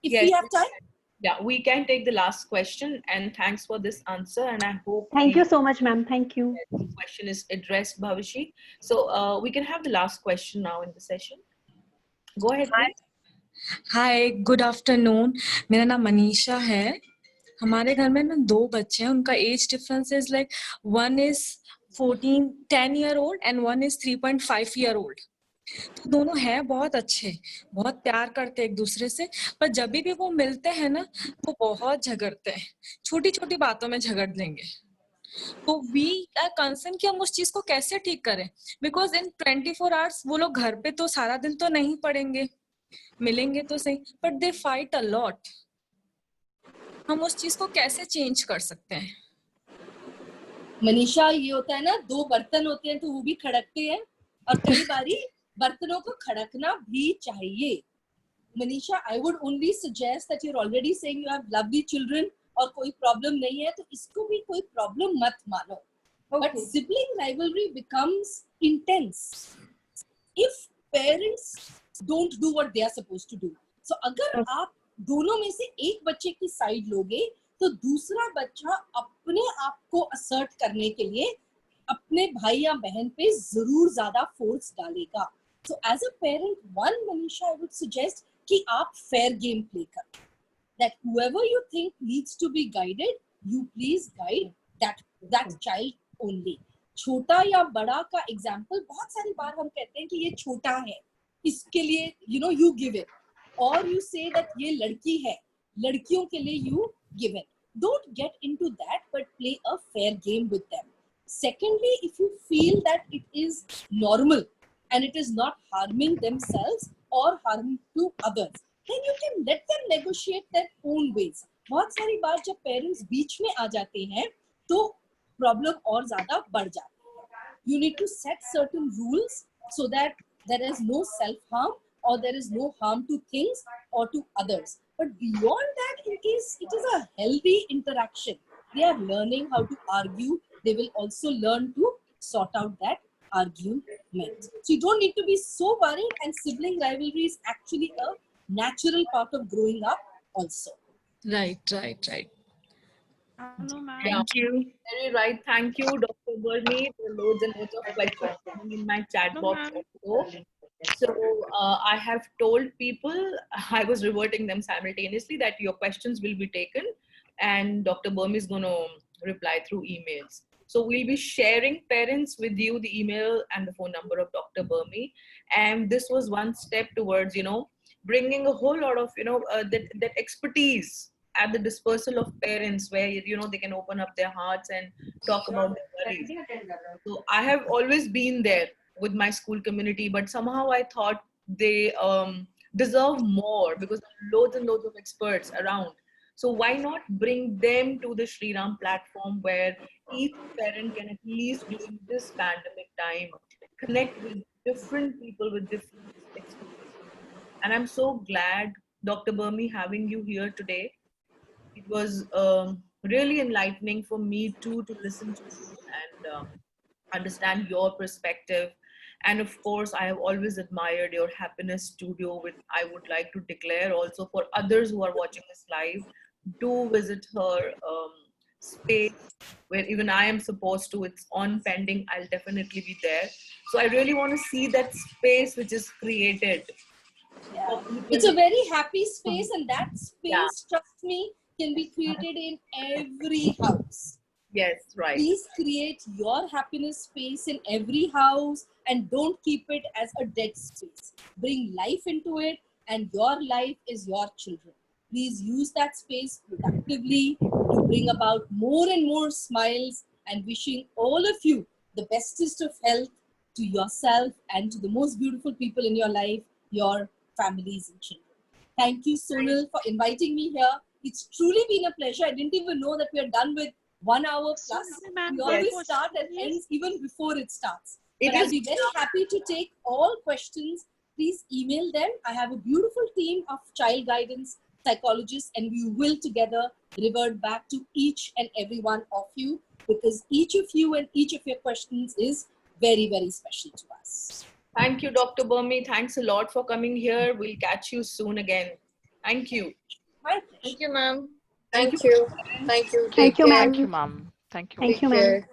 if we have time. Yeah, we can take the last question, and thanks for this answer. And I hope Thank you so much, ma'am. Thank you. The question is addressed, Bhavishi. So we can have the last question now in the session. Go ahead, please. Hi, good afternoon. मेरा नाम मनीषा है. हमारे घर में ना 2 बच्चे हैं. उनका age difference is like one is 10-year-old and one is 3.5-year-old. तो दोनों हैं बहुत अच्छे, बहुत प्यार करते हैं एक दूसरे से, पर जब भी वो मिलते हैं ना, वो बहुत झगड़ते हैं. छोटी छोटी बातों में झगड़ देंगे. तो वी आर कंसर्न कि हम उस चीज को कैसे ठीक करें, बिकॉज इन 24 आवर्स वो लोग घर पे तो सारा दिन तो नहीं पड़ेंगे, मिलेंगे तो सही, but they fight a lot. हम उस चीज को कैसे चेंज कर सकते हैं? मनीषा, ये होता है ना, 2 बर्तन होते हैं तो वो भी खड़कते हैं, और कई बारी बर्तनों को खड़कना भी चाहिए. Manisha, I would only suggest that you're already saying you have lovely children और कोई problem नहीं है, तो इसको भी कोई problem मत मानो. But sibling rivalry becomes intense if parents don't do what they are supposed to do. So अगर आप दोनों में से एक बच्चे की साइड लोगे, तो दूसरा बच्चा अपने आप को assert करने के लिए अपने भाई या बहन पे जरूर ज्यादा फोर्स डालेगा. So as a parent, one, Manisha, I would suggest कि आप fair game play करो. That whoever you think needs to be guided, you please guide that child only. छोटा या बड़ा का एग्जाम्पल बहुत सारी बार हम कहते हैं कि ये छोटा है, इसके लिए you give it, or you say that ये लड़की है, लड़कियों के लिए you give it. Don't get into that, but play a fair game with them. Secondly, if you feel that it is normal and it is not harming themselves or harm to others, then you can let them negotiate their own ways. बहुत सारी बार जब parents बीच में आ जाते हैं तो problem और ज्यादा बढ़ जाती है. You need to set certain rules so that there is no self-harm or there is no harm to things or to others. But beyond that, in case it is a healthy interaction, they are learning how to argue, they will also learn to sort out that argument. So you don't need to be so worried, and sibling rivalry is actually a natural part of growing up also. Right. Hello, ma'am. Thank you. Very right. Thank you, Dr. Bernie. There are loads and loads of questions coming in my chat box also. So I have told people, I was reverting them simultaneously, that your questions will be taken and Dr. Bernie is going to reply through emails. So we'll be sharing parents with you the email and the phone number of Dr. Bernie. And this was one step towards, bringing a whole lot of, that expertise at the dispersal of parents where, they can open up their hearts and talk about their worries. So I have always been there with my school community, but somehow I thought they deserve more because there are loads and loads of experts around. So why not bring them to the Shri Ram platform where each parent can at least during this pandemic time connect with different people with different experiences. And I'm so glad, Dr. Bernie, having you here today. It was really enlightening for me too to listen to you and understand your perspective. And of course, I have always admired your Happiness Studio, which I would like to declare also for others who are watching this live. Do visit her space where even I am supposed to. It's on pending. I'll definitely be there. So I really want to see that space which is created. Yeah. It's a very happy space, and that space, trust me, can be created in every house. Yes, right. Please create your happiness space in every house and don't keep it as a dead space. Bring life into it, and your life is your children. Please use that space productively to bring about more and more smiles, and wishing all of you the bestest of health to yourself and to the most beautiful people in your life, your families and children. Thank you, Sonal, for inviting me here. It's truly been a pleasure. I didn't even know that we are done with 1 hour plus. We always start and ends even before it starts. But I'll be very happy to take all questions. Please email them. I have a beautiful team of child guidance psychologists, and we will together revert back to each and every one of you, because each of you and each of your questions is very, very special to us. Thank you, Dr. Bernie. Thanks a lot for coming here. We'll catch you soon again. Thank you. My pleasure. Thank you, ma'am. Thank you. Thank you. Thank you, ma'am. Thank you, ma'am. Thank you. Thank you, ma'am.